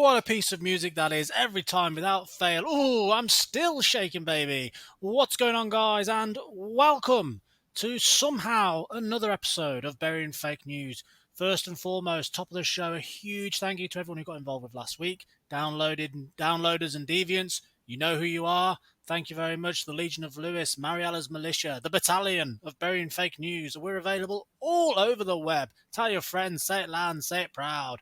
What a piece of music that is, every time without fail. Ooh, I'm still shaking, baby. What's going on, guys? And welcome to somehow another episode of Burying Fake News. First and foremost, top of the show, a huge thank you to everyone who got involved with last week. Downloaders and deviants, you know who you are. Thank you very much. The Legion of Lewis, Mariella's Militia, the Battalion of Burying Fake News. We're available all over the web. Tell your friends, say it loud, say it proud.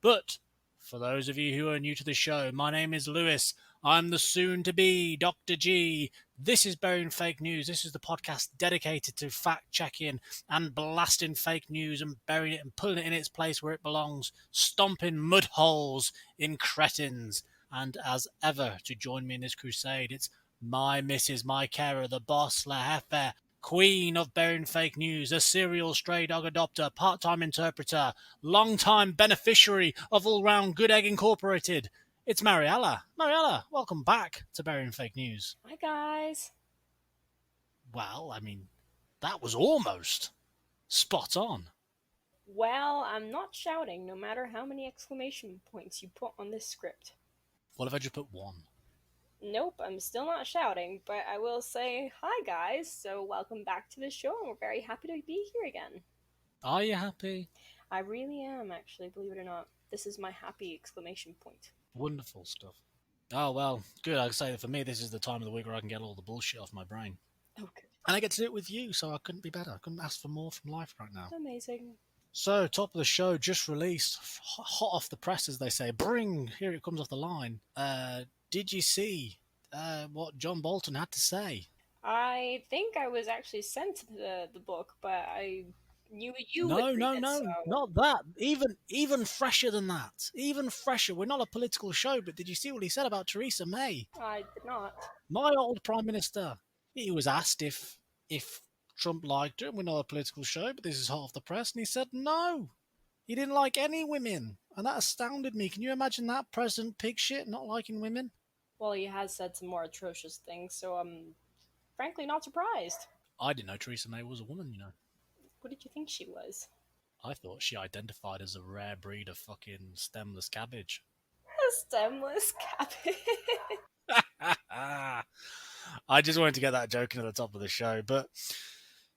But for those of you who are new to the show, my name is Lewis. I'm the soon-to-be Dr. G. This is Burying Fake News. This is the podcast dedicated to fact-checking and blasting fake news and burying it and putting it in its place where it belongs, stomping mud holes in cretins. And as ever, to join me in this crusade, it's my missus, my carer, the boss, La Jefe, queen of Burying Fake News, a serial stray dog adopter, part-time interpreter, long-time beneficiary of All Round Good Egg Incorporated. It's Mariella. Mariella, welcome back to Burying Fake News. Hi, guys. Well, I mean, that was almost spot on. Well, I'm not shouting, no matter how many exclamation points you put on this script. What if I just put one? Nope, I'm still not shouting, but I will say hi, guys. So welcome back to the show, and we're very happy to be here again. Are you happy? I really am, actually, believe it or not. This is my happy exclamation point. Wonderful stuff. Oh, well, good. I'd say that for me, this is the time of the week where I can get all the bullshit off my brain. Oh, good. And I get to do it with you, so I couldn't be better. I couldn't ask for more from life right now. Amazing. So, top of the show, just released, hot off the press, as they say. Bring, here it comes off the line. Did you see what John Bolton had to say? I think I was actually sent the book, but I knew you No, would read it, no, so... not that. Even fresher than that. Even fresher. We're not a political show, but did you see what he said about Theresa May? I did not. My old Prime Minister. He was asked if Trump liked her. We're not a political show, but this is hot off the press, and he said no. He didn't like any women, and that astounded me. Can you imagine that? President pig shit, not liking women? Well, he has said some more atrocious things, so I'm frankly not surprised. I didn't know Theresa May was a woman, you know. What did you think she was? I thought she identified as a rare breed of fucking stemless cabbage. A stemless cabbage. I just wanted to get that joke in at the top of the show. But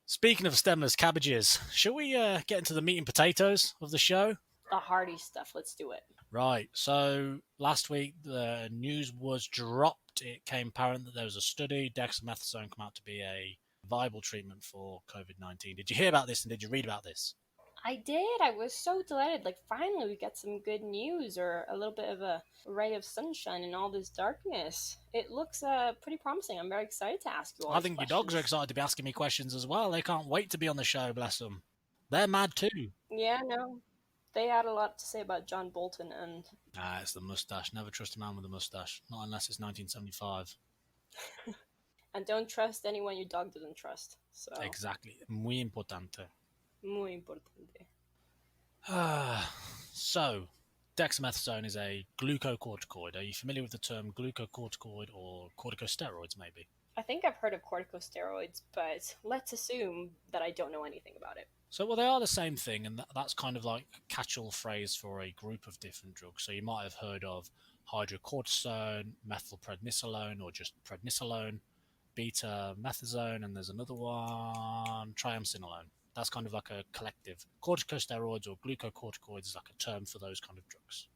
speaking of stemless cabbages, shall we get into the meat and potatoes of the show? The hearty stuff. Let's do it. Right. So last week the news was dropped. It came apparent that there was a study, Dexamethasone, come out to be a viable treatment for COVID-19. Did you hear about this and did you read about this? I did. I was so delighted. Like, finally, we get some good news or a little bit of a ray of sunshine in all this darkness. It looks pretty promising. I'm very excited to ask you all I these think questions. your dogs are excited to be asking me questions as well. They can't wait to be on the show, bless them. They're mad too. Yeah, no. They had a lot to say about John Bolton and... It's the moustache. Never trust a man with a moustache. Not unless it's 1975. And don't trust anyone your dog doesn't trust. So Exactly. Muy importante. Muy importante. So, dexamethasone is a glucocorticoid. Are you familiar with the term glucocorticoid or corticosteroids, maybe? I think I've heard of corticosteroids, but let's assume that I don't know anything about it. So, well, they are the same thing, and that's kind of like a catch-all phrase for a group of different drugs. So you might have heard of hydrocortisone, methylprednisolone, or just prednisolone, beta-methazone, and there's another one, triamcinolone. That's kind of like a collective. Corticosteroids or glucocorticoids is like a term for those kind of drugs.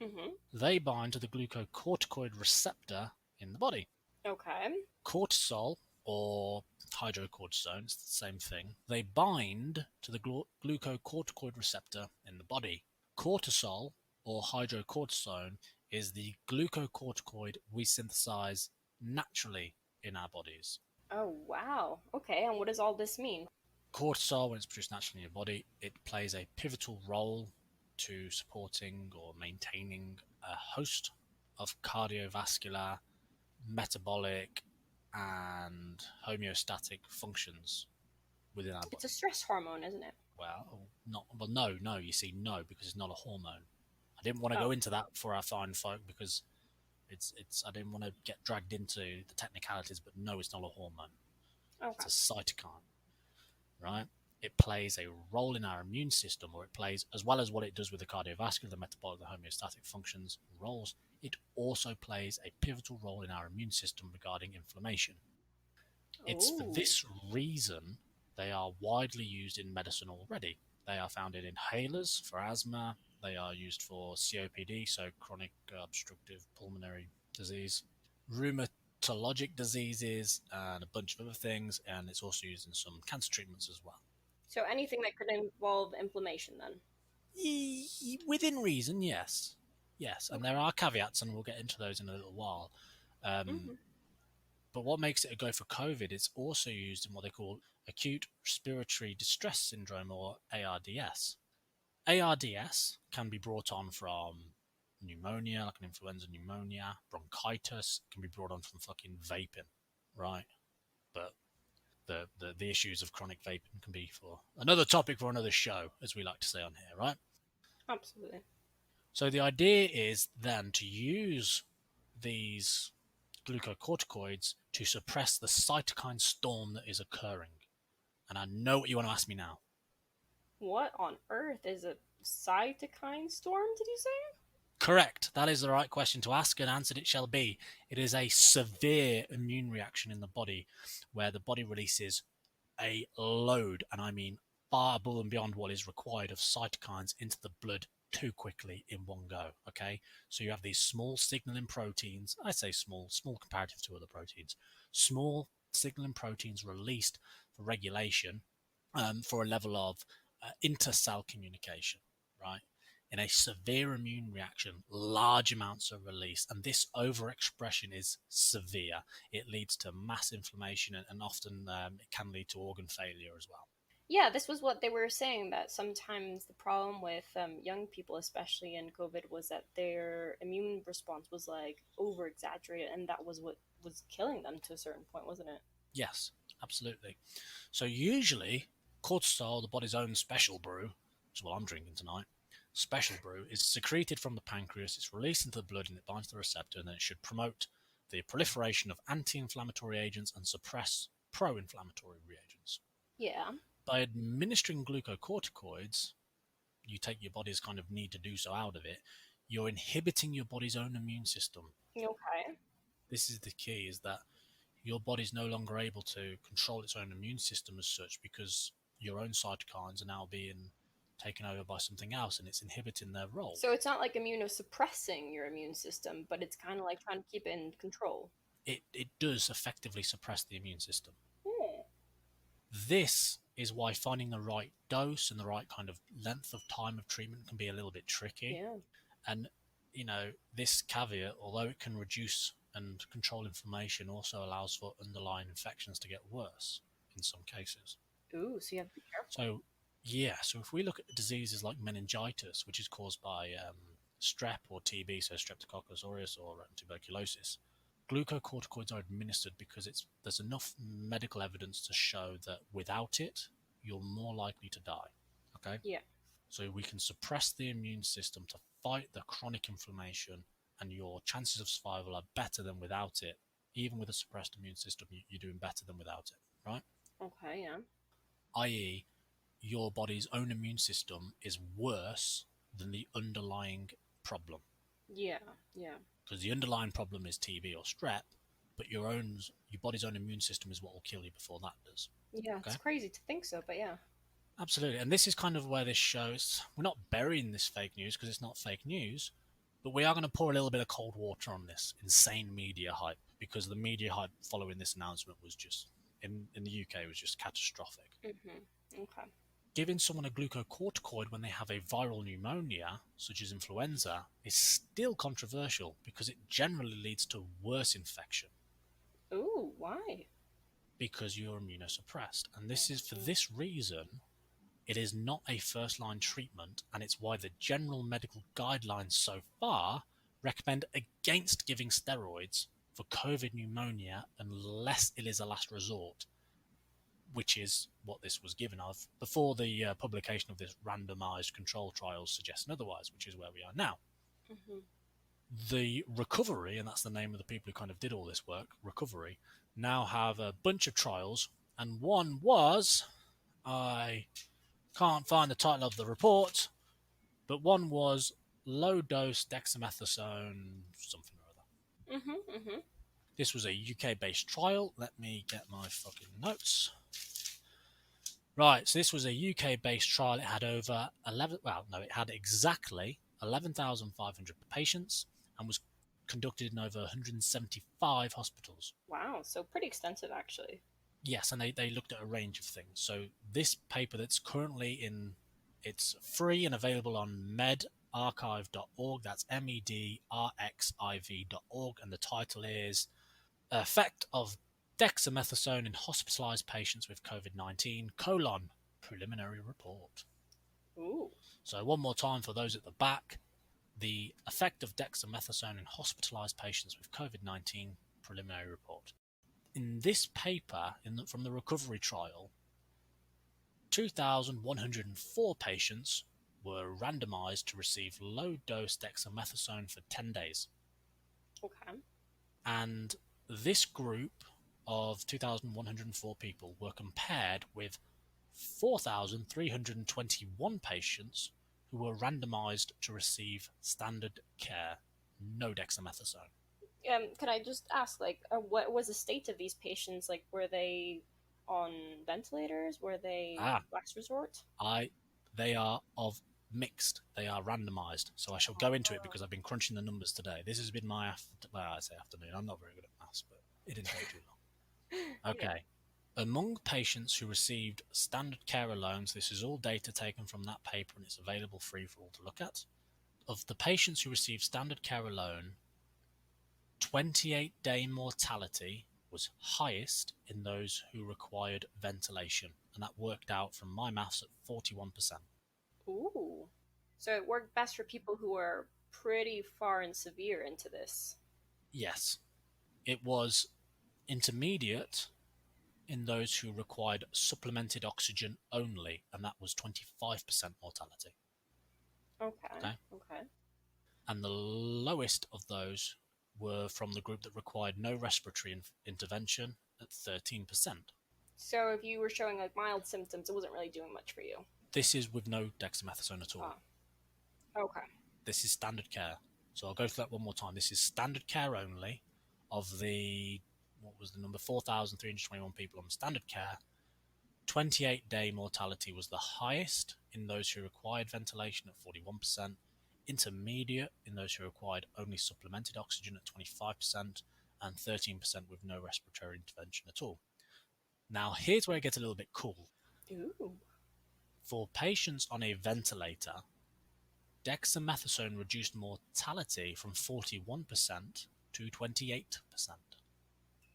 Mm-hmm. They bind to the glucocorticoid receptor in the body. Okay. Cortisol or hydrocortisone, it's the same thing. They bind to the glucocorticoid receptor in the body. Cortisol or hydrocortisone is the glucocorticoid we synthesize naturally in our bodies. Oh, wow. Okay, and what does all this mean? Cortisol, when it's produced naturally in your body, it plays a pivotal role to supporting or maintaining a host of cardiovascular, metabolic, and homeostatic functions within our body. It's a stress hormone, isn't it? No. You see, no, because it's not a hormone. I didn't want to go into that for our fine folk because it's. I didn't want to get dragged into the technicalities, but no, it's not a hormone. Okay. It's a cytokine, right? it plays a role in our immune system, or it plays, as well as what it does with the cardiovascular, the metabolic, the homeostatic functions, roles, it also plays a pivotal role in our immune system regarding inflammation. It's for Oh. this reason they are widely used in medicine already. They are found in inhalers for asthma, they are used for COPD, so chronic obstructive pulmonary disease, rheumatologic diseases, and a bunch of other things, and it's also used in some cancer treatments as well. So anything that could involve inflammation, then. Within reason, yes. Yes, and there Okay. are caveats, and we'll get into those in a little while. Um, Hmm. but what makes it a go for COVID, it's also used in what they call acute respiratory distress syndrome, or ARDS. ARDS can be brought on from pneumonia, like an influenza pneumonia, bronchitis, can be brought on from fucking vaping, right? But the issues of chronic vaping can be for another topic for another show, as we like to say on here, right? Absolutely. So the idea is then to use these glucocorticoids to suppress the cytokine storm that is occurring. And I know what you want to ask me now. What on earth is a cytokine storm, did you say? Correct. That is the right question to ask, and answered it shall be. It is a severe immune reaction in the body where the body releases a load, and I mean far above and beyond what is required, of cytokines into the blood too quickly in one go. Okay, so you have these small signaling proteins. I say small, small comparative to other proteins. Small signaling proteins released for regulation, for a level of intercell communication, right? In a severe immune reaction, large amounts are released, and this overexpression is severe. It leads to mass inflammation, and often it can lead to organ failure as well. Yeah, this was what they were saying, that sometimes the problem with young people, especially in COVID, was that their immune response was like over exaggerated, and that was what was killing them to a certain point, wasn't it? Yes, absolutely. So usually, cortisol, the body's own special brew, which is what I'm drinking tonight, special brew, is secreted from the pancreas, it's released into the blood, and it binds to the receptor, and then it should promote the proliferation of anti-inflammatory agents and suppress pro-inflammatory reagents. Yeah. By administering glucocorticoids, you take your body's kind of need to do so out of it. You're inhibiting your body's own immune system. Okay. This is the key: is that your body's no longer able to control its own immune system as such, because your own cytokines are now being taken over by something else, and it's inhibiting their role. So it's not like immunosuppressing your immune system, but it's kind of like trying to keep it in control. It does effectively suppress the immune system. Hmm. This is why finding the right dose and the right kind of length of time of treatment can be a little bit tricky. Yeah. And, this caveat, although it can reduce and control inflammation, also allows for underlying infections to get worse in some cases. Ooh, so you have to be careful. So, yeah, so if we look at diseases like meningitis, which is caused by strep or TB, so Streptococcus aureus or tuberculosis, glucocorticoids are administered because there's enough medical evidence to show that without it, you're more likely to die. Okay, Yeah. so we can suppress the immune system to fight the chronic inflammation, and your chances of survival are better than without it. Even with a suppressed immune system, you're doing better than without it, right? Okay. Yeah. I.e., your body's own immune system is worse than the underlying problem, Yeah. Yeah. because the underlying problem is TB or strep, but your body's own immune system is what will kill you before that does. Yeah. It's Okay, crazy to think so, but yeah. absolutely. And this is kind of where this shows we're not burying this fake news because it's not fake news, but we are going to pour a little bit of cold water on this insane media hype, because the media hype following this announcement was just in the UK was just catastrophic. Mhm. Okay. Giving someone a glucocorticoid when they have a viral pneumonia, such as influenza, is still controversial because it generally leads to worse infection Ooh, why? because you're immunosuppressed. And this is for Mhm. this reason, it is not a first line treatment, and it's why the general medical guidelines so far recommend against giving steroids for COVID pneumonia unless it is a last resort, which is what this was given of before the publication of this randomized control trials suggesting otherwise, which is where we are now. Mhm. The Recovery, and that's the name of the people who kind of did all this work, Recovery, now have a bunch of trials, and one was I can't find the title of the report, but one was low dose dexamethasone, something or other. Mm-hmm. This was a UK based trial. Let me get my fucking notes. Right, so this was a UK based trial. It had over 11, well, no, it had exactly 11,500 patients and was conducted in over 175 hospitals. Wow, so pretty extensive actually. Yes, and they looked at a range of things. So this paper that's currently in, it's free and available on medarchive.org. That's medrxiv.org, and the title is Effect of Dexamethasone in Hospitalized Patients with COVID-19, Preliminary Report. Ooh. So one more time for those at the back, the effect of dexamethasone in hospitalized patients with COVID-19 preliminary report. In this paper from the recovery trial, 2,104 patients were randomized to receive low-dose dexamethasone for 10 days. Okay. And this group of 2,104 people were compared with 4,321 patients who were randomized to receive standard care, no dexamethasone. Can I just ask, like, what was the state of these patients? Like, were they on ventilators? Were they last resort? They are of mixed. They are randomized. So I shall go into it because I've been crunching the numbers today. This has been my I say afternoon. I'm not very good at maths, but it didn't take too long. Okay. Among patients who received standard care alone, so this is all data taken from that paper and it's available free for all to look at. Of the patients who received standard care alone, 28-day mortality was highest in those who required ventilation, and that worked out from my maths at 41%. Ooh. So it worked best for people who are pretty far and severe into this. Yes, it was intermediate in those who required supplemented oxygen only, and that was 25% mortality. Okay. Okay. And the lowest of those were from the group that required no respiratory intervention at 13%. So if you were showing like mild symptoms, it wasn't really doing much for you. This is with no dexamethasone at all. Ah. Okay. This is standard care. So I'll go through that one more time. This is standard care only of the, what was the number, 4,321 people on standard care. 28-day mortality was the highest in those who required ventilation at 41%, intermediate in those who required only supplemented oxygen at 25%, and 13% with no respiratory intervention at all. Now, here's where it gets a little bit cool. Ooh. For patients on a ventilator, dexamethasone reduced mortality from 41% to 28%.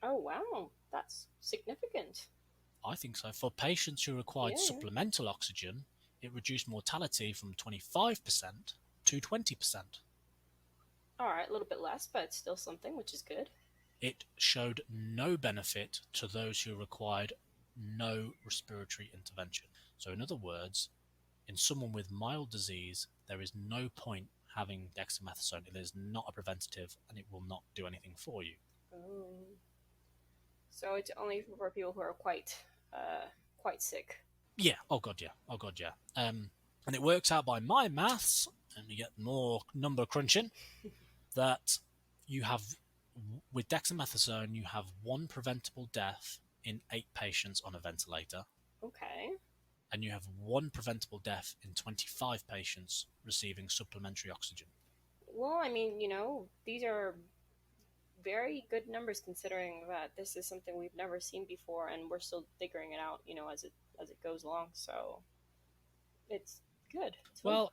Oh wow, that's significant. I think so. For patients who required supplemental oxygen, it reduced mortality from 25% to 20%. All right, a little bit less, but still something, which is good. It showed no benefit to those who required no respiratory intervention. So, in other words, in someone with mild disease, there is no point having dexamethasone. It is not a preventative and it will not do anything for you. Oh. So it's only for people who are quite sick. Yeah. Oh god, yeah. Oh god, yeah. And it works out by my maths, and you get more number crunching, that you have, with dexamethasone, you have one preventable death in 8 patients on a ventilator. Okay. And you have one preventable death in 25 patients receiving supplementary oxygen. Well, I mean, these are very good numbers considering that this is something we've never seen before, and we're still figuring it out, as it goes along. So it's good. Well,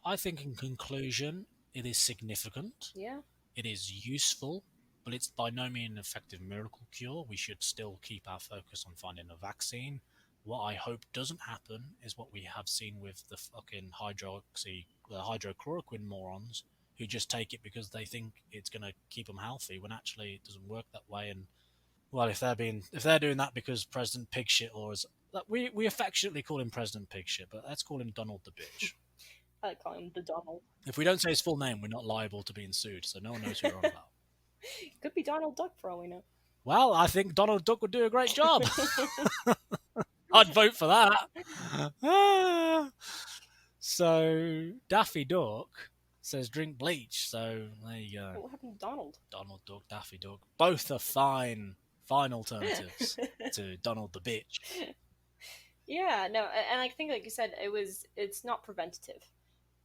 I think in conclusion, it is significant. Yeah. It is useful, but it's by no means an effective miracle cure. We should still keep our focus on finding a vaccine. What I hope doesn't happen is what we have seen with the fucking hydrochloroquine morons who just take it because they think it's going to keep them healthy, when actually it doesn't work that way. And well, if they're doing that because President Pigshit, or as we affectionately call him President Pigshit, but let's call him Donald the Bitch. I like calling him the Donald. If we don't say his full name, we're not liable to being sued, so no one knows who we're on about. Could be Donald Duck for all we know. Well, I think Donald Duck would do a great job. I'd vote for that. Ah. So Daffy Duck says drink bleach. So there you go. What happened to Donald? Donald Duck, Daffy Duck, both are fine alternatives to Donald the bitch. Yeah, no, and I think, like you said, it's not preventative,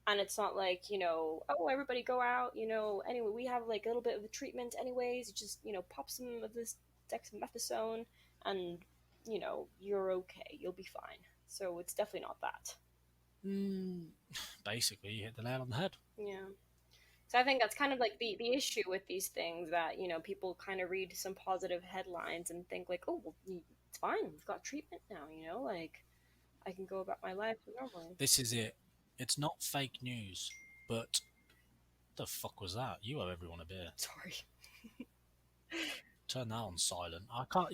and it's not like, oh, everybody go out, anyway, we have like a little bit of a treatment anyways. You just, pop some of this dexamethasone, and you're okay, you'll be fine. So it's definitely not that. Mm, basically, you hit the nail on the head. Yeah. So I think that's kind of like the issue with these things, that people kind of read some positive headlines and think like, oh, well, it's fine, we've got treatment now, like I can go about my life normally. This is it. It's not fake news, but the fuck was that? You owe everyone a beer. Sorry. Turn that on silent. I can't.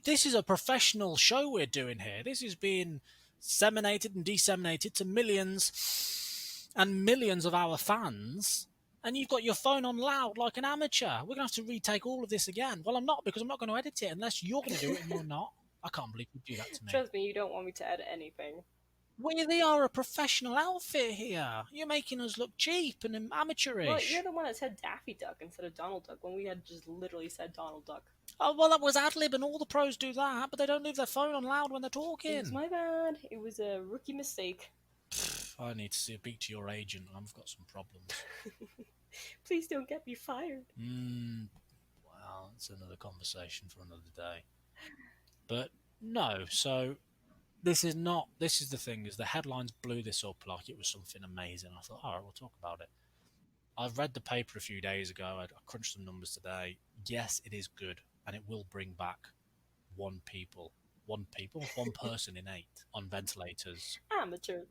This is a professional show we're doing here. This is being disseminated and disseminated to millions and millions of our fans. And you've got your phone on loud like an amateur. We're going to have to retake all of this again. Well, I'm not, because I'm not going to edit it unless you're going to do it and you're not. I can't believe you do that to me. Trust me, you don't want me to edit anything. We are a professional outfit here. You're making us look cheap and amateurish. Well, you're the one that said Daffy Duck instead of Donald Duck when we had just literally said Donald Duck. Oh, well, that was ad lib, and all the pros do that, but they don't leave their phone on loud when they're talking. It was my bad. It was a rookie mistake. I need to speak to your agent. I've got some problems. Please don't get me fired. Well, it's another conversation for another day. But no, so this is not. This is the thing: is the headlines blew this up like it was something amazing. I thought, all right, we'll talk about it. I've read the paper a few days ago. I crunched some numbers today. Yes, it is good, and it will bring back one person in 8 on ventilators. Amateur.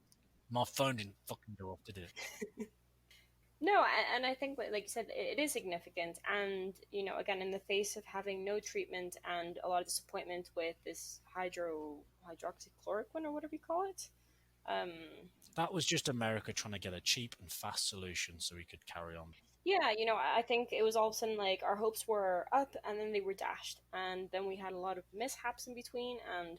My phone didn't fucking go off, did it? No, and I think, like you said, it is significant. And, again, in the face of having no treatment and a lot of disappointment with this hydroxychloroquine or whatever you call it. That was just America trying to get a cheap and fast solution so we could carry on. Yeah, I think it was all of a sudden like our hopes were up and then they were dashed. And then we had a lot of mishaps in between. And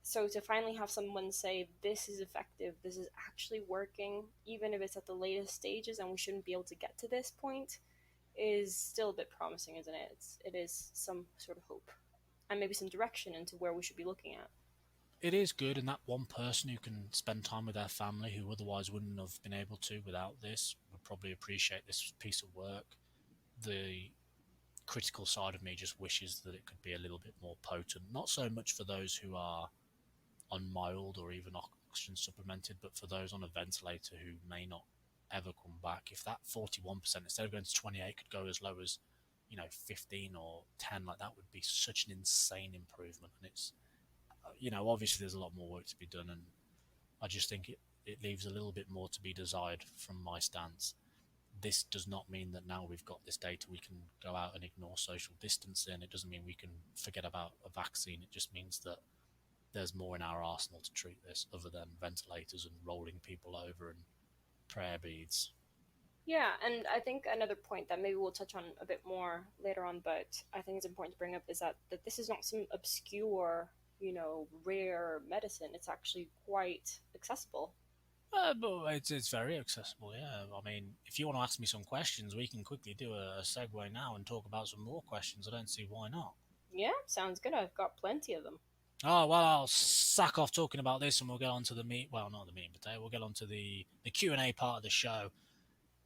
so to finally have someone say, this is effective, this is actually working, even if it's at the latest stages and we shouldn't be able to get to this point, is still a bit promising, isn't it? It is some sort of hope and maybe some direction into where we should be looking at. It is good, and that one person who can spend time with their family who otherwise wouldn't have been able to without this would probably appreciate this piece of work. The critical side of me just wishes that it could be a little bit more potent, not so much for those who are on mild or even oxygen supplemented, but for those on a ventilator who may not ever come back. If that 41% instead of going to 28 could go as low as 15 or 10, like that would be such an insane improvement. And it's obviously there's a lot more work to be done, and I just think it leaves a little bit more to be desired from my stance. This does not mean that now we've got this data we can go out and ignore social distancing. It doesn't mean we can forget about a vaccine. It just means that there's more in our arsenal to treat this other than ventilators and rolling people over and prayer beads. Yeah, and I think another point that maybe we'll touch on a bit more later on, but I think it's important to bring up is that this is not some obscure, rare medicine. It's actually quite accessible. But it's very accessible, yeah. I mean, if you want to ask me some questions, we can quickly do a segue now and talk about some more questions. I don't see why not. Yeah, sounds good. I've got plenty of them. Oh, well, I'll sack off talking about this and we'll get on to the meat. Well, not the meat and potato. We'll get on to the Q&A part of the show.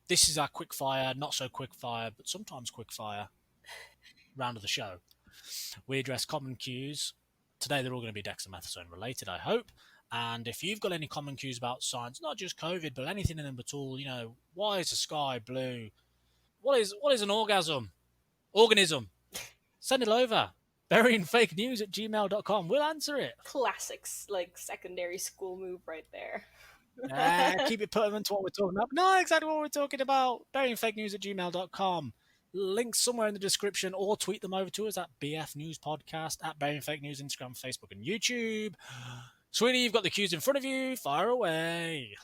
This is our quick fire, not so quick fire, but sometimes quick fire round of the show. We address common cues. Today they're all going to be dexamethasone related, I hope. And if you've got any common cues about science, not just COVID, but anything in them at all, why is the sky blue? What is an organism? Send it over. buryingfakenews at gmail.com. We'll answer it. Classics, like secondary school move right there. Keep it pertinent to what we're talking about. No, exactly what we're talking about. buryingfakenews at gmail.com. Links somewhere in the description, or tweet them over to us at BF News Podcast, at Burying Fake News, Instagram, Facebook, and YouTube. Sweetie, you've got the cues in front of you. Fire away.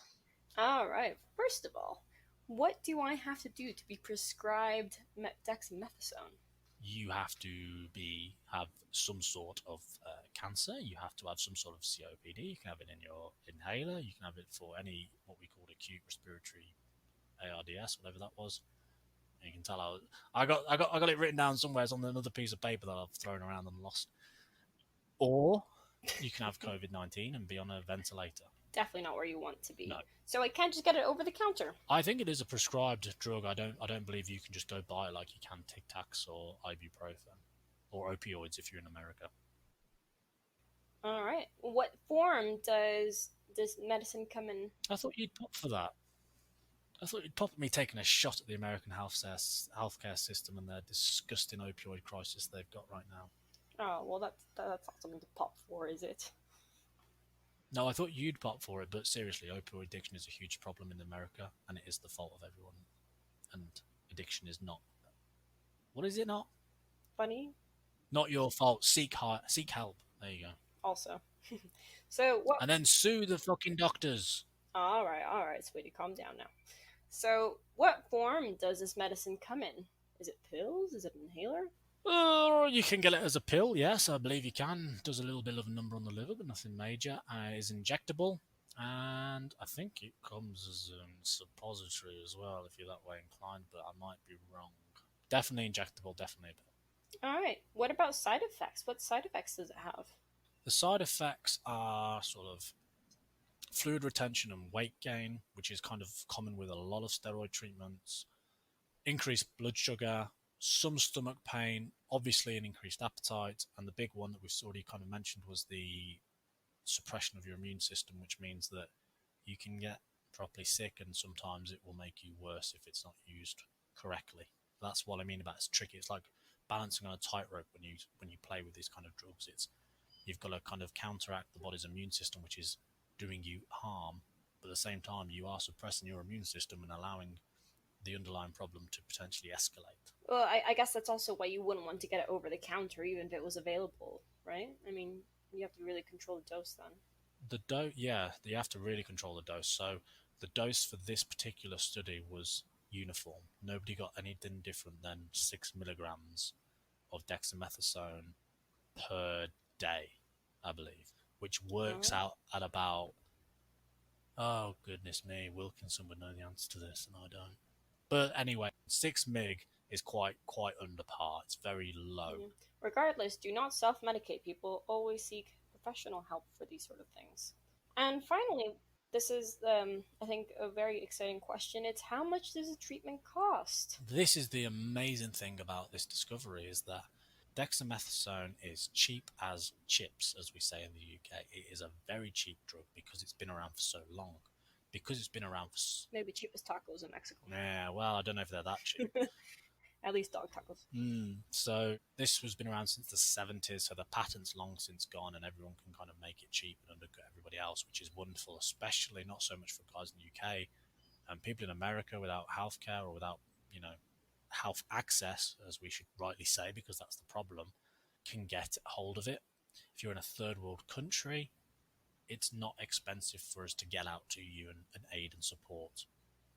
All right. First of all, what do I have to do to be prescribed dexamethasone? you have to be have some sort of cancer. You have to have some sort of COPD. You can have it in your inhaler. You can have it for any what we called acute respiratory ARDS, whatever that was. And you can tell I got it written down somewhere on another piece of paper that I've thrown around and lost. Or you can have COVID-19 and be on a ventilator. Definitely not where you want to No, be. So I can't just get it over the counter. I think it is a prescribed drug. I don't believe you can just go buy it like you can Tic Tacs or ibuprofen or opioids if you're in America. All right. What form does this medicine come in? I thought you'd pop for that. I thought you'd pop at me taking a shot at the American healthcare system and their disgusting opioid crisis they've got right now. Oh, well, that's not something to pop for, is it? No, I thought you'd pop for it, but seriously, opioid addiction is a huge problem in America, and it is the fault of everyone. And addiction is not. What is it not? Funny, Not your fault. Seek help. There you go. also. So what? And then sue the fucking doctors. All right, sweetie, calm down now. So, what form does this medicine come in? Is it pills? Is it an inhaler? You can get it as a pill, yes, I believe you can. Does a little bit of a number on the liver, but nothing major. Is injectable, and I think it comes as a suppository as well, if you're that way inclined, but I might be wrong. Definitely injectable, definitely a pill. All right. What about side effects? What side effects does it have? The side effects are sort of fluid retention and weight gain, which is kind of common with a lot of steroid treatments, increased blood sugar, some stomach pain, obviously an increased appetite, and the big one that we've already kind of mentioned was the suppression of your immune system, which means that you can get properly sick and sometimes it will make you worse if it's not used correctly. That's what I mean about it's tricky. It's like balancing on a tightrope when you play with these kind of drugs. It's you've got to kind of counteract the body's immune system, which is doing you harm, but at the same time you are suppressing your immune system and allowing the underlying problem to potentially escalate. Well, I guess that's also why you wouldn't want to get it over the counter, even if it was available, right? I mean, you have to really control the dose then. The dose, yeah, you have to really control the dose. So the dose for this particular study was uniform. Nobody got anything different than 6 milligrams of dexamethasone per day, I believe, which works Oh. out at about, oh goodness me, Wilkinson would know the answer to this and I don't. But anyway, 6 mg is quite under par. It's very low. Yeah. Regardless, do not self medicate, people. Always seek professional help for these sort of things. And finally, this is, I think, a very exciting question. It's how much does a treatment cost? This is the amazing thing about this discovery is that dexamethasone is cheap as chips, as we say in the UK. It is a very cheap drug because it's been around for so long. Because it's been around for. Maybe cheapest tacos in Mexico. Yeah, well, I don't know if they're that cheap. At least dog tacos. So this has been around since the 70s, so the patent's long since gone, and everyone can kind of make it cheap and undercut everybody else, which is wonderful, especially not so much for guys in the UK and people in America without healthcare or without, you know, health access, as we should rightly say, because that's the problem, can get hold of it. If you're in a third world country, it's not expensive for us to get out to you and aid and support.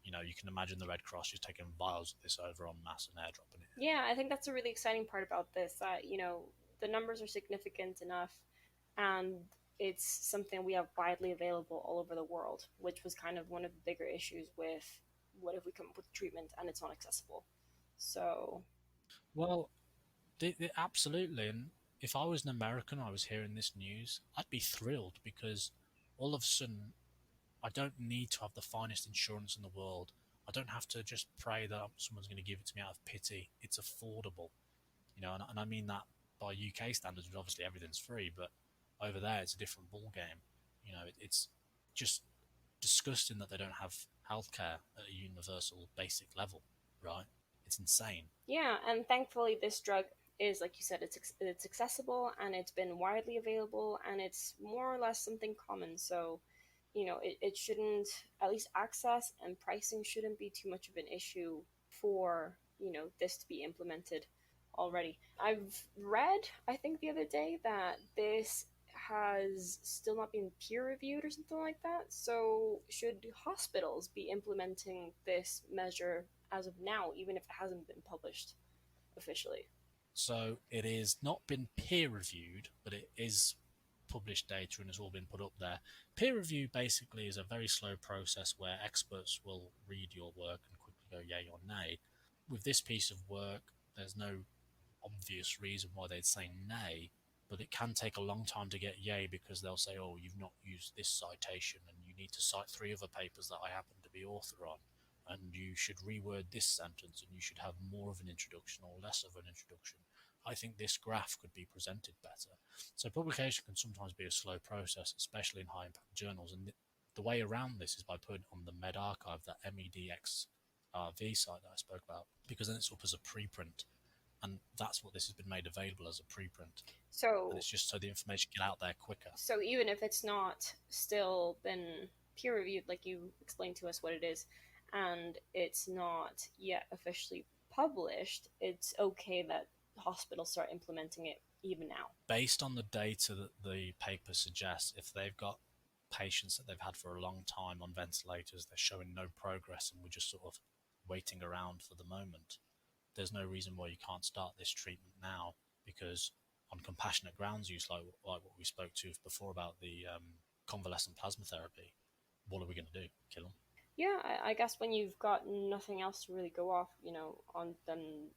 You know, you can imagine the Red Cross just taking vials of this over en masse and airdropping it. Yeah, I think that's a really exciting part about this. The numbers are significant enough, and it's something we have widely available all over the world, which was kind of one of the bigger issues with what if we come up with treatment and it's not accessible. So, Well, absolutely. And if I was an American, I was hearing this news, I'd be thrilled because all of a sudden I don't need to have the finest insurance in the world. I don't have to just pray that someone's going to give it to me out of pity. It's affordable, you know, and I mean that by UK standards, because obviously everything's free, but over there it's a different ball game. You know, it's just disgusting that they don't have healthcare at a universal basic level, right? It's insane. yeah, and thankfully, this drug is, like you said, it's accessible and it's been widely available and it's more or less something common. So, it shouldn't, at least access and pricing shouldn't be too much of an issue for, this to be implemented already. I've read, I think the other day, that this has still not been peer reviewed or something like that. So, should hospitals be implementing this measure as of now, even if it hasn't been published officially? So it is not been peer reviewed, but it is published data and has all been put up there. Peer review basically is a very slow process where experts will read your work and quickly go yay or nay. With this piece of work, there's no obvious reason why they'd say nay, but it can take a long time to get yay because they'll say, oh, you've not used this citation and you need to cite three other papers that I happen to be author on. And you should reword this sentence and you should have more of an introduction or less of an introduction. I think this graph could be presented better. So publication can sometimes be a slow process, especially in high impact journals. And the way around this is by putting it on the medRxiv, that MEDXRV site that I spoke about, because then it's up as a preprint, and that's what this has been made available as a preprint. And So it's just so the information get out there quicker. so even if it's not still been peer reviewed, like you explained to us what it is, and it's not yet officially published, it's okay that hospitals start implementing it even now. Based on the data that the paper suggests, if they've got patients that they've had for a long time on ventilators, they're showing no progress, and we're just sort of waiting around for the moment, there's no reason why you can't start this treatment now, because on compassionate grounds use, like what we spoke to before about the convalescent plasma therapy, what are we going to do? Kill them? Yeah, I guess when you've got nothing else to really go off, on, then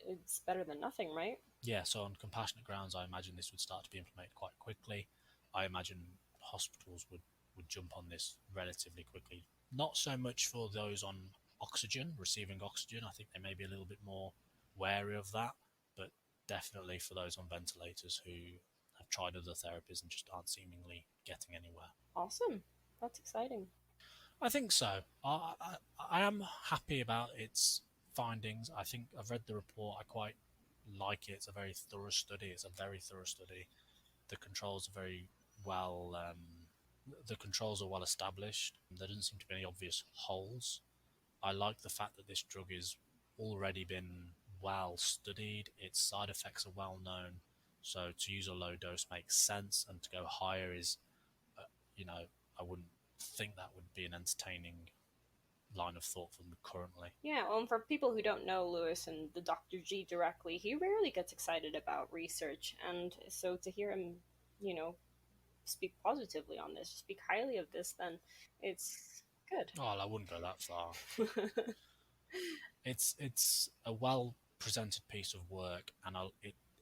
it's better than nothing, right? Yeah, so on compassionate grounds, I imagine this would start to be implemented quite quickly. I imagine hospitals would jump on this relatively quickly. Not so much for those on oxygen, receiving oxygen. I think they may be a little bit more wary of that, but definitely for those on ventilators who have tried other therapies and just aren't seemingly getting anywhere. Awesome. That's exciting. I think so. I am happy about its findings. I think I've read the report. I quite like it. It's a very thorough study. It's a very thorough study. The controls are very well. The controls are well established. There doesn't seem to be any obvious holes. I like the fact that this drug is already been well studied. Its side effects are well known. So to use a low dose makes sense, and to go higher is, uh, you know, I wouldn't think that would be an entertaining line of thought for them currently. Yeah, well, and for people who don't know Lewis and the Dr. G directly, he rarely gets excited about research, and so to hear him, you know, speak positively on this, speak highly of this, then it's good. Well, I wouldn't go that far. It's a well presented piece of work, and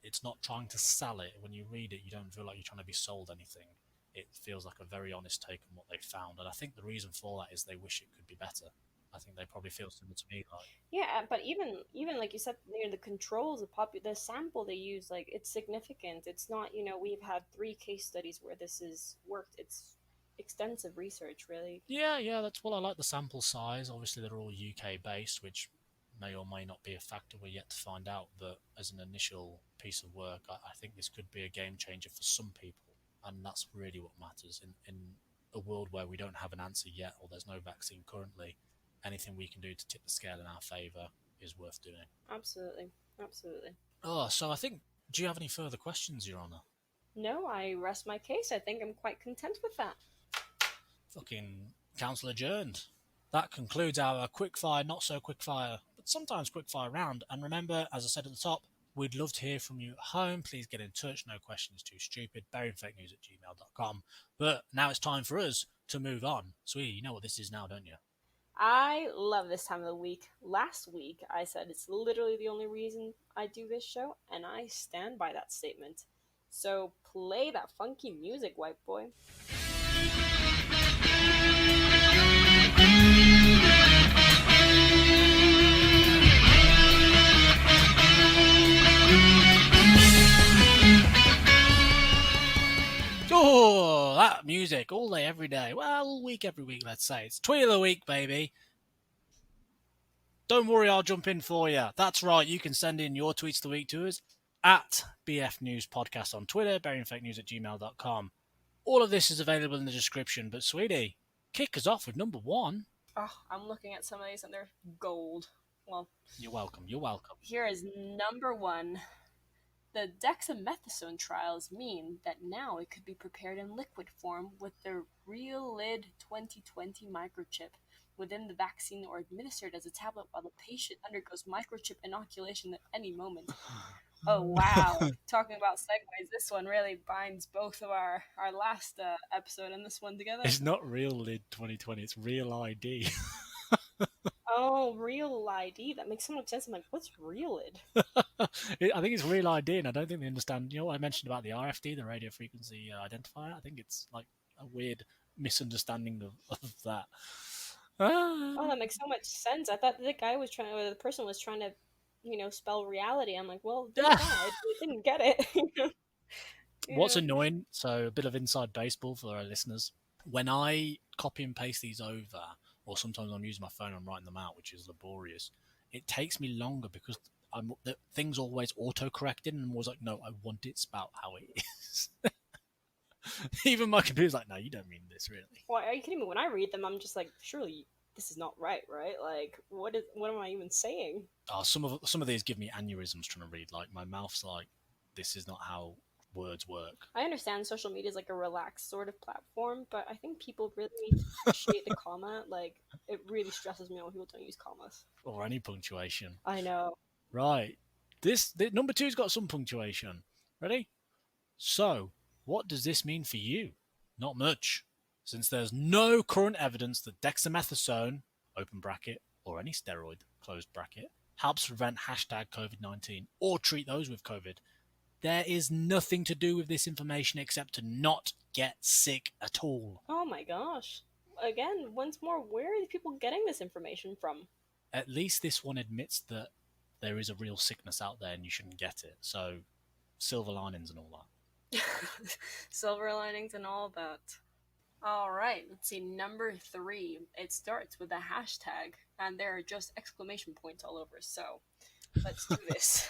it's not trying to sell it. When you read it, you don't feel like you're trying to be sold anything. It feels like a very honest take on what they found, and I think the reason for that is they wish it could be better. I think they probably feel similar to me. Like, Yeah, but even like you said, the controls, the sample they use, like it's significant. It's not, we've had 3 case studies where this has worked. It's extensive research, really. yeah, that's well. I like the sample size. Obviously, they're all UK based, which may or may not be a factor. We're yet to find out. But as an initial piece of work, I think this could be a game changer for some people, and that's really what matters in a world where we don't have an answer yet, or there's no vaccine currently. Anything we can do to tip the scale in our favour is worth doing. Absolutely, absolutely. Oh, so I think. Do you have any further questions, Your Honour? No, I rest my case. I think I'm quite content with that. Fucking council adjourned. That concludes our quickfire, not so quickfire, but sometimes quickfire round. And remember, as I said at the top, we'd love to hear from you at home. Please get in touch. No questions too stupid. buryingfakenews@gmail.com. But now it's time for us to move on. Sweetie, you know what this is now, don't you? I love this time of the week. Last week, I said it's literally the only reason I do this show, and I stand by that statement. So play that funky music, white boy. Oh, that music all day, every day. Well, all week, every week, let's say. It's tweet of the week, baby. Don't worry, I'll jump in for you. That's right, you can send in your tweets of the week to us at BF News Podcast on Twitter, buryingfakenews@gmail.com. All of this is available in the description, but sweetie, kick us off with number 1. Oh, I'm looking at some of these and they're gold. Well, You're welcome, you're welcome. here is number 1. The dexamethasone trials mean that now it could be prepared in liquid form with the Real-Lid 2020 microchip within the vaccine or administered as a tablet while the patient undergoes microchip inoculation at any moment. Oh wow! Talking about segues, this one really binds both of our last episode and this one together. It's not real lid 2020, it's real ID. Oh, real ID. That makes so much sense. I'm like, what's realid? I think it's real ID, and I don't think they understand. You know what I mentioned about the RFD, the radio frequency identifier? I think it's like a weird misunderstanding of that. Ah. Oh, that makes so much sense. I thought the guy was trying, or the person was trying to, spell reality. I'm like, well, they tried. They didn't get it. What's Yeah. annoying, so a bit of inside baseball for our listeners, when I copy and paste these over, or sometimes I'm using my phone and writing them out, which is laborious, it takes me longer because the thing's always auto-corrected, and I'm always like, no, I want it spelled how it is. Even my computer's like, no, you don't mean this, really. Well, are you kidding me? When I read them, I'm just like, surely this is not right, right? Like, what am I even saying? Oh, some of these give me aneurysms trying to read. Like, my mouth's like, this is not how words work. I understand social media is like a relaxed sort of platform, but I think people really need to appreciate the comma. Like, it really stresses me out when people don't use commas. Or any punctuation. I know. Right. This number two's got some punctuation. Ready? So, what does this mean for you? Not much, since there's no current evidence that dexamethasone, open bracket, or any steroid, closed bracket, helps prevent hashtag COVID-19 or treat those with COVID. There is nothing to do with this information except to not get sick at all. Oh my gosh. Again, once more, where are these people getting this information from? At least this one admits that there is a real sickness out there and you shouldn't get it. So, silver linings and all that. Silver linings and all that. All right, let's see. Number 3. It starts with a hashtag, and there are just exclamation points all over. So, let's do this.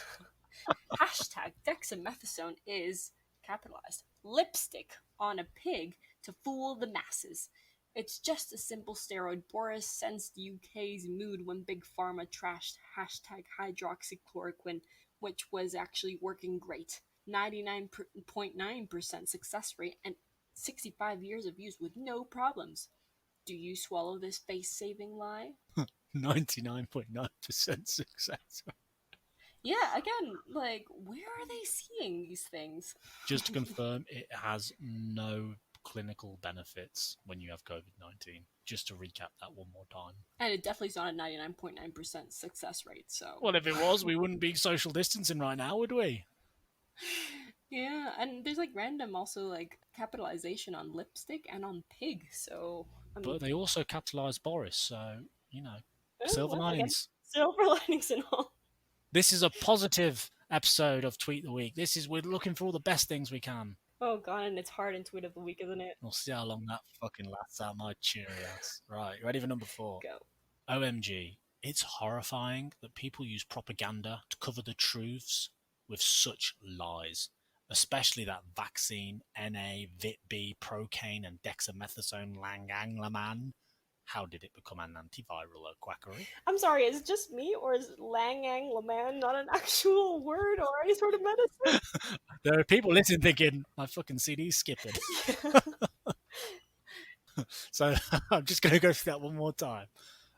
Hashtag dexamethasone is capitalized lipstick on a pig to fool the masses. It's just a simple steroid. Boris sensed UK's mood when Big Pharma trashed hashtag hydroxychloroquine, which was actually working great. 99.9% success rate and 65 years of use with no problems. Do you swallow this face-saving lie? 99.9% success. Yeah, again, like, where are they seeing these things? Just to confirm, it has no clinical benefits when you have COVID-19. Just to recap that one more time. And it definitely is not a 99.9% success rate, so. Well, if it was, we wouldn't be social distancing right now, would we? Yeah, and there's like random also like capitalization on lipstick and on pig, so. But they also capitalised Boris, so, oh, silver well, again, linings. silver linings and all. This is a positive episode of Tweet the Week. We're looking for all the best things we can. Oh god, and it's hard in Tweet of the Week, isn't it? We'll see how long that fucking lasts out my cheery ass. Right, ready for number 4? Go. OMG. It's horrifying that people use propaganda to cover the truths with such lies. Especially that vaccine, NA, Vit B, Procaine, and Dexamethasone Langanglaman. How did it become an antiviral quackery? I'm sorry, is it just me, or is Langang Laman not an actual word or any sort of medicine? There are people listening thinking, my fucking CD's skipping. So I'm just going to go through that one more time.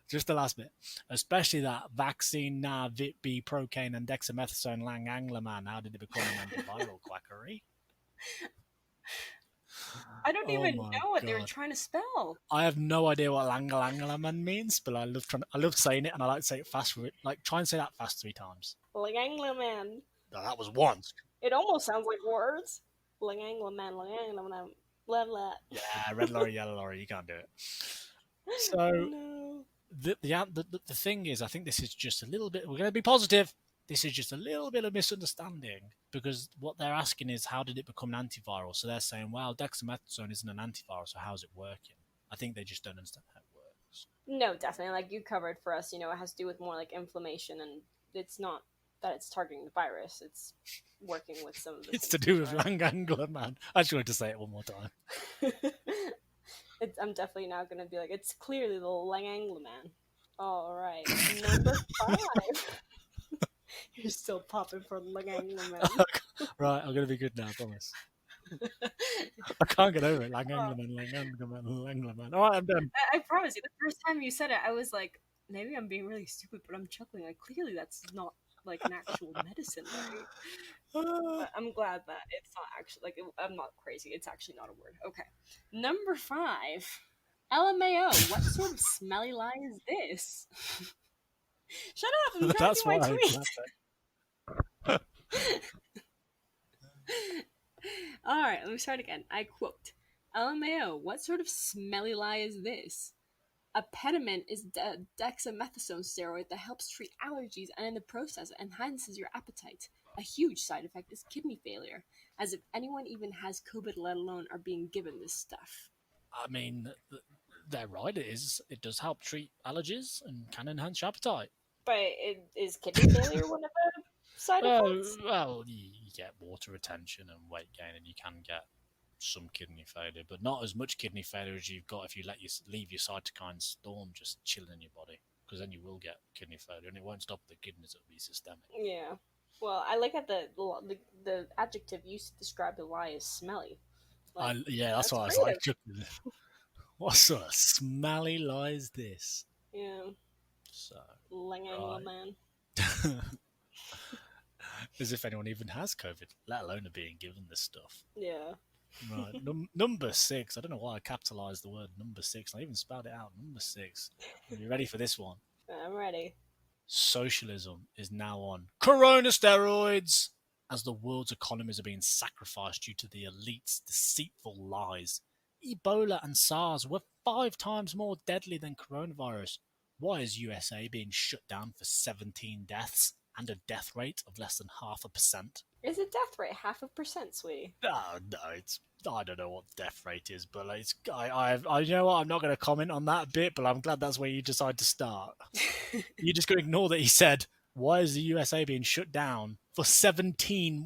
Just the last bit. Especially that vaccine, Vit B, Procaine, and Dexamethasone Langanglaman. How did it become an antiviral quackery? I don't even know what they were trying to spell. I have no idea what Langanglaman means, but I love saying it, and I like to say it fast. Like, try and say that fast 3 times. Langanglaman. No, that was once. It almost sounds like words. Langanglaman, Langanglaman, blah blah. Yeah, red lorry, yellow lorry, you can't do it. So, no. the thing is, I think this is just a little bit, we're going to be positive, this is just a little bit of misunderstanding, because what they're asking is, how did it become an antiviral? So they're saying, well, dexamethasone isn't an antiviral, so how's it working? I think they just don't understand how it works. No, definitely. Like you covered for us, it has to do with more like inflammation, and it's not that it's targeting the virus. It's working with some of the It's to do with Langanglaman. I just wanted to say it one more time. I'm definitely now going to be like, it's clearly the Langanglaman. All right, number 5. You're still popping for Langanglaman. Right, I'm going to be good now, I promise. I can't get over it. Langanglaman. All right, I'm done. I promise you, the first time you said it, I was like, maybe I'm being really stupid, but I'm chuckling. Like, clearly that's not like an actual medicine, right? But I'm glad that it's not actually like I'm not crazy. It's actually not a word. Okay, number five. LMAO. What sort of smelly lie is this? Shut up! I'm trying to That's do my why I'm tweet. laughing. All right, let me start again. I quote: "LMAO. What sort of smelly lie is this? A pediment is dexamethasone steroid that helps treat allergies and in the process enhances your appetite. A huge side effect is kidney failure, as if anyone even has COVID, let alone are being given this stuff." I mean, they're right. It is. It does help treat allergies and can enhance your appetite. But is kidney failure one of the side effects? Well, you get water retention and weight gain, and you can get some kidney failure, but not as much kidney failure as you've got if you leave your cytokine storm just chilling in your body, because then you will get kidney failure, and it won't stop the kidneys; it'll be systemic. Yeah. Well, I like that the adjective used to describe the lie is smelly. Like Yeah, that's that's why I was like, creative. what sort of smelly lie is this? Yeah. So, Lang right. man. As if anyone even has COVID, let alone are being given this stuff. Yeah. Right. Number six. I don't know why I capitalized the word number six. I even spelled it out. Number six. Are you ready for this one? I'm ready. Socialism is now on Corona steroids as the world's economies are being sacrificed due to the elite's deceitful lies. Ebola and SARS were 5 times more deadly than coronavirus. Why is USA being shut down for 17 deaths and a death rate of less than 0.5%? Is it death rate 0.5%, sweetie? Oh, no, it's I don't know what the death rate is, but it's you know what? I'm not going to comment on that bit, but I'm glad that's where you decide to start. You're just going to ignore that he said, "Why is the USA being shut down for 17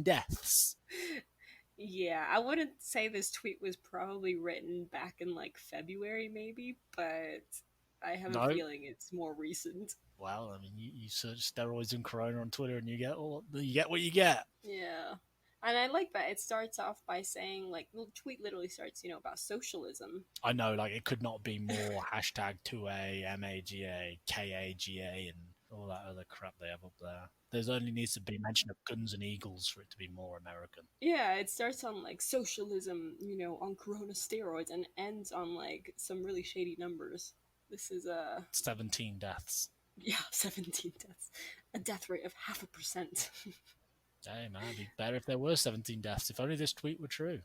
deaths?" Yeah, I wouldn't say this tweet was probably written back in like February, maybe, but I have a No. feeling it's more recent. Well, I mean, you search steroids and corona on Twitter, and you get what you get. Yeah. And I like that it starts off by saying, like, the tweet literally starts, about socialism. I know, like it could not be more hashtag 2A, MAGA, KAGA, and all that other crap they have up there. There's only needs to be mention of guns and eagles for it to be more American. Yeah, it starts on, like, socialism, on Corona steroids, and ends on, like, some really shady numbers. This is, 17 deaths. yeah, 17 deaths. A death rate of 0.5%. Hey man, it'd be better if there were 17 deaths. If only this tweet were true.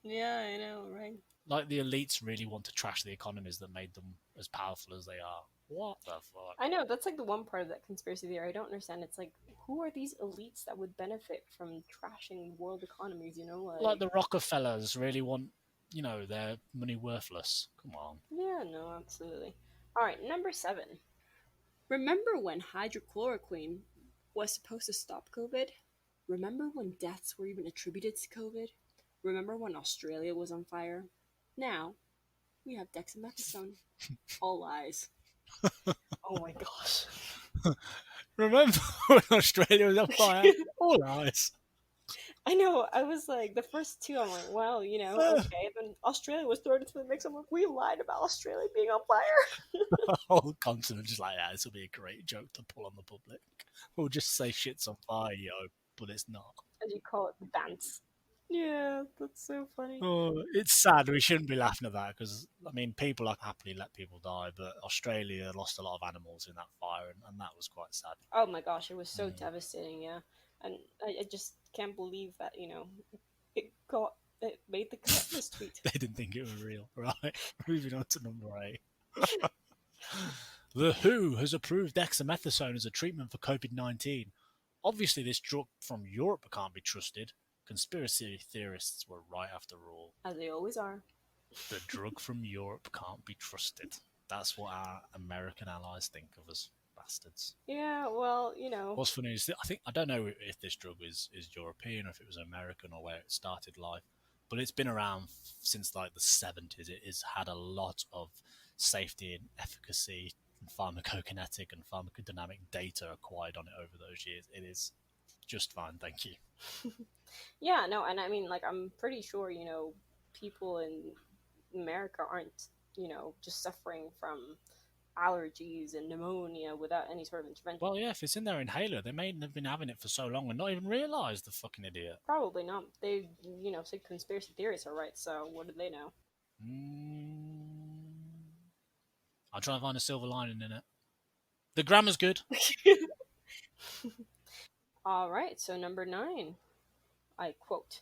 Yeah, I know, right? Like the elites really want to trash the economies that made them as powerful as they are. What the fuck? I know, that's, like, the one part of that conspiracy theory I don't understand. It's like, who are these elites that would benefit from trashing world economies, Like Like, the Rockefellers really want, their money worthless. Come on. yeah, no, absolutely. All right, number 7. Remember when hydrochloroquine was supposed to stop COVID? Remember when deaths were even attributed to COVID? Remember when Australia was on fire? Now we have dexamethasone. All lies. Oh my gosh. Remember when Australia was on fire? All eyes. I know. I was like, the first two, I'm like, well, okay. Then Australia was thrown into the mix. I'm like, we lied about Australia being on fire. The whole continent just like, yeah, this will be a great joke to pull on the public. We'll just say shit's on fire, but it's not. As you call it, the dance. Yeah, that's so funny. Oh, it's sad. We shouldn't be laughing at that because, I mean, people like happily let people die, but Australia lost a lot of animals in that fire, and that was quite sad. Oh my gosh, it was so Mm. devastating, yeah. And I just can't believe that, it made the cut, this tweet. They didn't think it was real. Right. Moving on to number 8. The WHO has approved dexamethasone as a treatment for COVID-19. Obviously, this drug from Europe can't be trusted. Conspiracy theorists were right after all. As they always are. The drug from Europe can't be trusted. That's what our American allies think of us, bastards. Yeah, well, What's funny is that I don't know if this drug is European or if it was American or where it started life, but it's been around since like the 70s. It has had a lot of safety and efficacy and pharmacokinetic and pharmacodynamic data acquired on it over those years. It is just fine, thank you. Yeah, no, and I mean, like, I'm pretty sure, people in America aren't, just suffering from allergies and pneumonia without any sort of intervention. Well, yeah, if it's in their inhaler, they may have been having it for so long and not even realise, the fucking idiot. Probably not. They, said conspiracy theories are right, so what do they know? I'll try and find a silver lining in it. The grammar's good. All right, so number 9. I quote,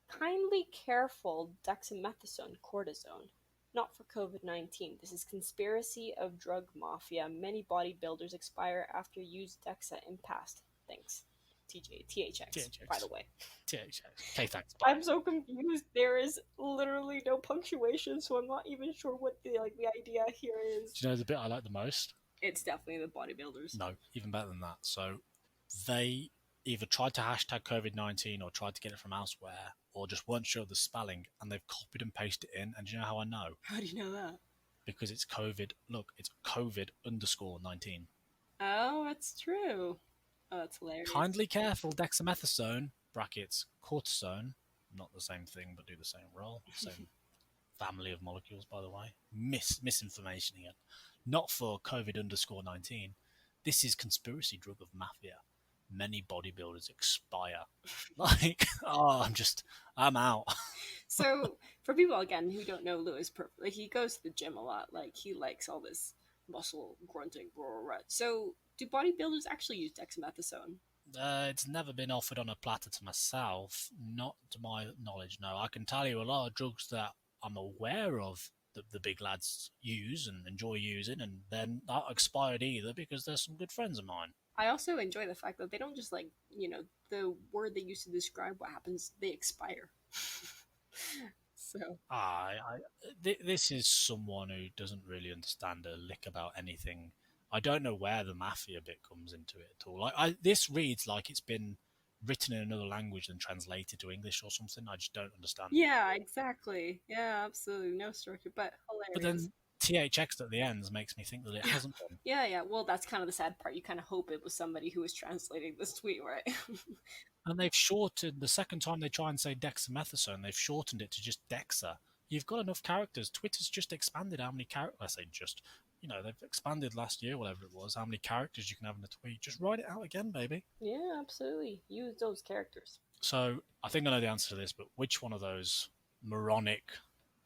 kindly careful dexamethasone cortisone. Not for COVID-19. This is conspiracy of drug mafia. Many bodybuilders expire after use Dexa in past. Thanks. THX, by the way. THX. Okay, thanks. Bye. I'm so confused. There is literally no punctuation, so I'm not even sure what the idea here is. Do you know the bit I like the most? It's definitely the bodybuilders. No, even better than that. So they either tried to hashtag COVID-19 or tried to get it from elsewhere, or just weren't sure of the spelling, and they've copied and pasted it in. And do you know how I know? How do you know that? Because it's COVID. Look, it's COVID_19. Oh, that's true. Oh, that's hilarious. Kindly careful dexamethasone, brackets, cortisone, not the same thing, but do the same role. Same family of molecules, by the way. Misinformation again. Not for COVID_19. This is conspiracy drug of mafia. Many bodybuilders expire. I'm out. So, for people, again, who don't know Lewis perfectly, he goes to the gym a lot. He likes all this muscle grunting. So, do bodybuilders actually use dexamethasone? It's never been offered on a platter to myself. Not to my knowledge, no. I can tell you a lot of drugs that I'm aware of that the big lads use and enjoy using, and then not expired either because there's some good friends of mine. I also enjoy the fact that they don't just the word they use to describe what happens, they expire. So this is someone who doesn't really understand a lick about anything. I don't know where the mafia bit comes into it at all. This reads like it's been written in another language and translated to English or something. I just don't understand. Yeah, exactly. Yeah, absolutely. No structure, but hilarious. But then THX at the end makes me think that it hasn't been. Yeah. Well, that's kind of the sad part. You kind of hope it was somebody who was translating this tweet, right? And they've shortened, the second time they try and say dexamethasone, they've shortened it to just Dexa. You've got enough characters. Twitter's just expanded how many characters, I say just, they've expanded last year, whatever it was, how many characters you can have in a tweet. Just write it out again, baby. Yeah, absolutely. Use those characters. So, I think I know the answer to this, but which one of those moronic,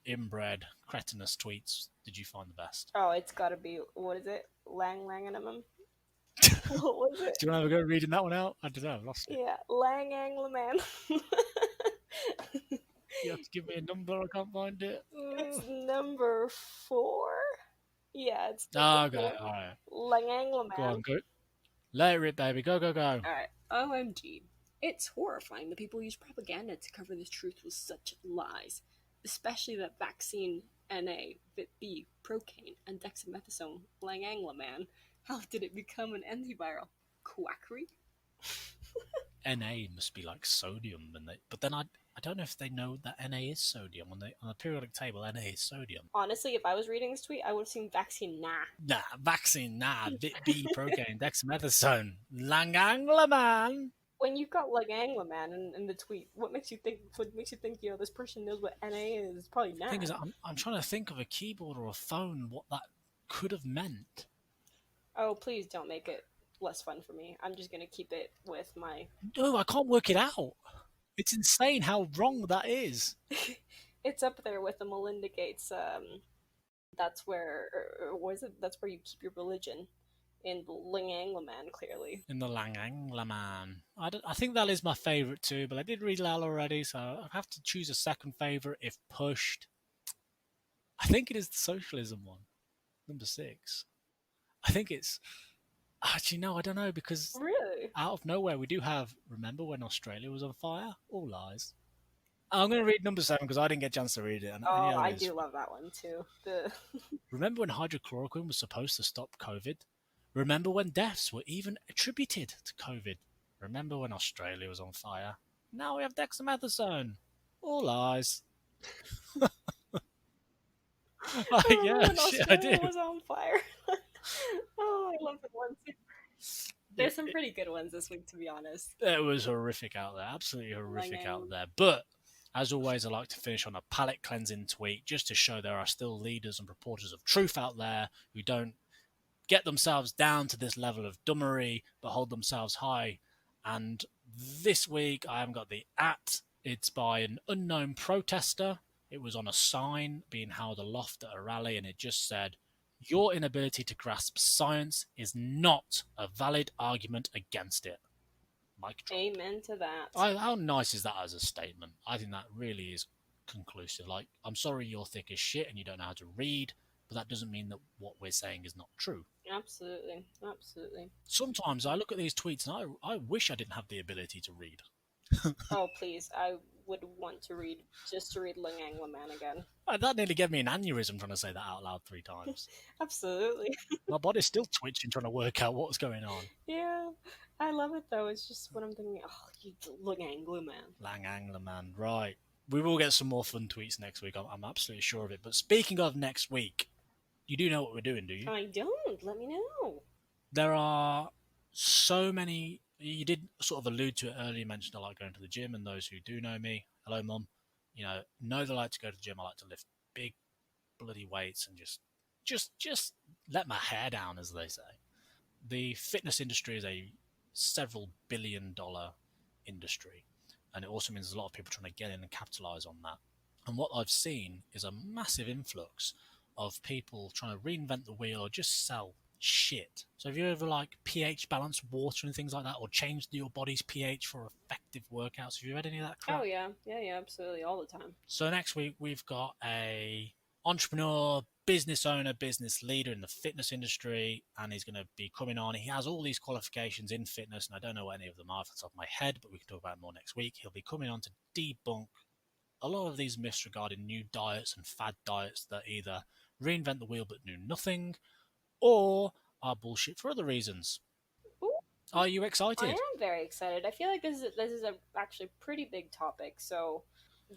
inbred, cretinous tweets did you find the best? Oh, it's gotta be, what is it? Langanimum? What was it? Do you want to have a go reading that one out? I don't know, I've lost it. Yeah, Langangleman. You have to give me a number, I can't find it. It's number 4? Yeah, it's number 4. Alright. Langangleman. Go on, go. Let it rip, baby. Go. Alright, OMG. It's horrifying that people use propaganda to cover the truth with such lies. Especially that vaccine NA, Vit B, Procaine, and dexamethasone, Langangleman. How did it become an antiviral? Quackery? Na must be like sodium, but then I don't know if they know that Na is sodium. On the periodic table, Na is sodium. Honestly, if I was reading this tweet, I would have seen vaccine vaccine Vit B, Procaine, dexamethasone, Langangleman. When you've got Langangleman in the tweet, what makes you think this person knows what NA is? It's probably not. The thing is, I'm trying to think of a keyboard or a phone what that could have meant. Oh, please don't make it less fun for me. I'm just going to keep it with my... No, I can't work it out. It's insane how wrong that is. It's up there with the Melinda Gates, that's where... Or is it? That's where you keep your religion. In the Langangleman, clearly. In the Langangleman. I think that is my favourite too, but I did read Lal already, so I have to choose a second favourite if pushed. I think it is the socialism one. Number 6. I think it's... Actually, no, I don't know, because really? Out of nowhere we do have, remember when Australia was on fire? All lies. I'm going to read number 7 because I didn't get a chance to read it. And I do love that one too. Remember when hydrochloroquine was supposed to stop COVID? Remember when deaths were even attributed to COVID? Remember when Australia was on fire? Now we have dexamethasone. All lies. Yeah, shit, I do. Was on fire. Oh, I love that one too. There's some pretty good ones this week, to be honest. It was horrific out there, absolutely horrific out there. But as always, I like to finish on a palate cleansing tweet just to show there are still leaders and reporters of truth out there who don't get themselves down to this level of dummery, but hold themselves high. And this week I haven't got the at. It's by an unknown protester. It was on a sign being held aloft at a rally, and it just said, "Your inability to grasp science is not a valid argument against it." Mic drop. Amen to that. How nice is that as a statement? I think that really is conclusive. Like, I'm sorry you're thick as shit and you don't know how to read, but that doesn't mean that what we're saying is not true. Absolutely. Absolutely. Sometimes I look at these tweets and I wish I didn't have the ability to read. Oh, please. I would want to read, just to read Ling Angla Man again. That nearly gave me an aneurysm trying to say that out loud 3 times. Absolutely. My body's still twitching trying to work out what's going on. Yeah. I love it, though. It's just when I'm thinking, oh, you Ling Angla Man. Lang Angler Man, right. We will get some more fun tweets next week. I'm absolutely sure of it. But speaking of next week, you do know what we're doing, do you? I don't. Let me know. There are so many. You did sort of allude to it earlier. You mentioned I like going to the gym, and those who do know me, hello, Mum, know that I like to go to the gym. I like to lift big bloody weights and just let my hair down, as they say. The fitness industry is a several billion-dollar industry, and it also means there's a lot of people trying to get in and capitalize on that. And what I've seen is a massive influx of people trying to reinvent the wheel or just sell shit. So have you ever pH balanced water and things like that, or changed your body's pH for effective workouts? Have you read any of that crap? Oh, yeah. Yeah, absolutely. All the time. So next week we've got a entrepreneur, business owner, business leader in the fitness industry, and he's going to be coming on. He has all these qualifications in fitness, and I don't know what any of them are off the top of my head, but we can talk about it more next week. He'll be coming on to debunk a lot of these myths regarding new diets and fad diets that either reinvent the wheel but do nothing, or are bullshit for other reasons. Ooh. Are you excited? I am very excited. I feel like this is a actually pretty big topic, so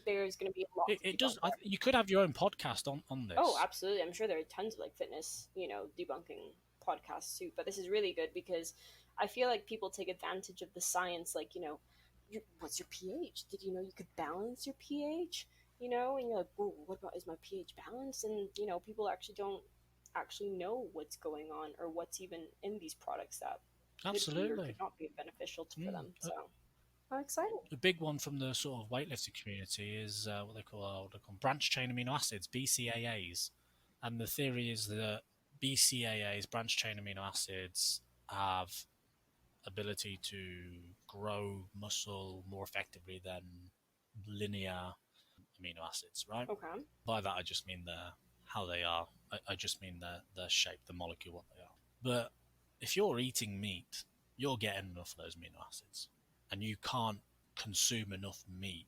there's going to be a lot. It does. You could have your own podcast on this. Oh, absolutely. I'm sure there are tons of fitness, debunking podcasts too. But this is really good because I feel like people take advantage of the science. What's your pH? Did you know you could balance your pH? And you're like, whoa, what about, is my pH balanced? And people actually don't actually know what's going on or what's even in these products that absolutely could not be beneficial for them. So I'm excited. The big one from the sort of weightlifting community is what they call branch chain amino acids, BCAAs. And the theory is that BCAAs, branch chain amino acids, have ability to grow muscle more effectively than linear amino acids, right? Okay. By that, I just mean how they are. I just mean their shape, the molecule, what they are. But if you're eating meat, you're getting enough of those amino acids. And you can't consume enough meat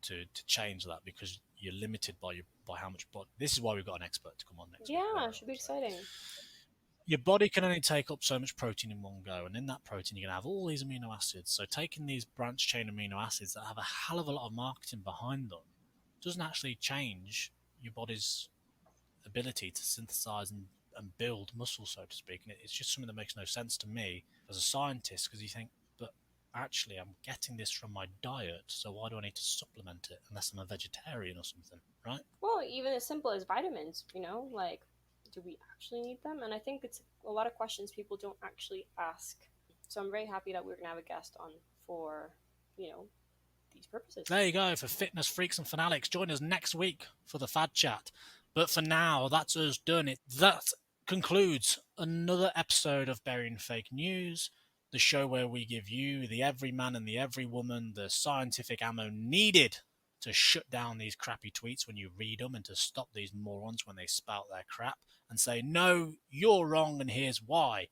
to change that because you're limited by how much body. This is why we've got an expert to come on next week. Yeah, it should be exciting. Your body can only take up so much protein in one go, and in that protein you're going to have all these amino acids. So taking these branch chain amino acids that have a hell of a lot of marketing behind them doesn't actually change your body's ability to synthesize and build muscle, so to speak. And it's just something that makes no sense to me as a scientist, because you think, but actually I'm getting this from my diet, so why do I need to supplement it unless I'm a vegetarian or something, right? Well, even as simple as vitamins, do we actually need them? And I think it's a lot of questions people don't actually ask. So I'm very happy that we're going to have a guest on for, these purposes. There you go, for fitness freaks and fanatics. Join us next week for the Fad Chat. But for now, that's us done. That concludes another episode of Burying Fake News, the show where we give you, the everyman and the everywoman, the scientific ammo needed to shut down these crappy tweets when you read them and to stop these morons when they spout their crap and say, no, you're wrong and here's why.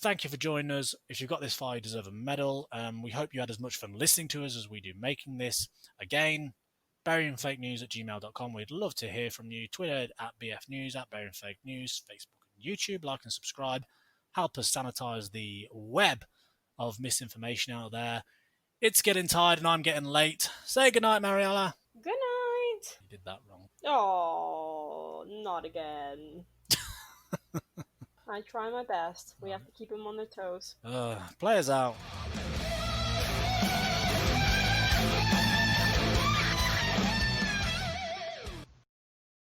Thank you for joining us. If you've got this far, you deserve a medal. We hope you had as much fun listening to us as we do making this. Again, buryingfakenews@gmail.com. We'd love to hear from you. Twitter at BFNews, at buryingfakenews, Facebook and YouTube. Like and subscribe. Help us sanitize the web of misinformation out there. It's getting tired and I'm getting late. Say goodnight, Mariella. Good night. You did that wrong. Oh, not again. I try my best. We have to keep them on their toes. Players out.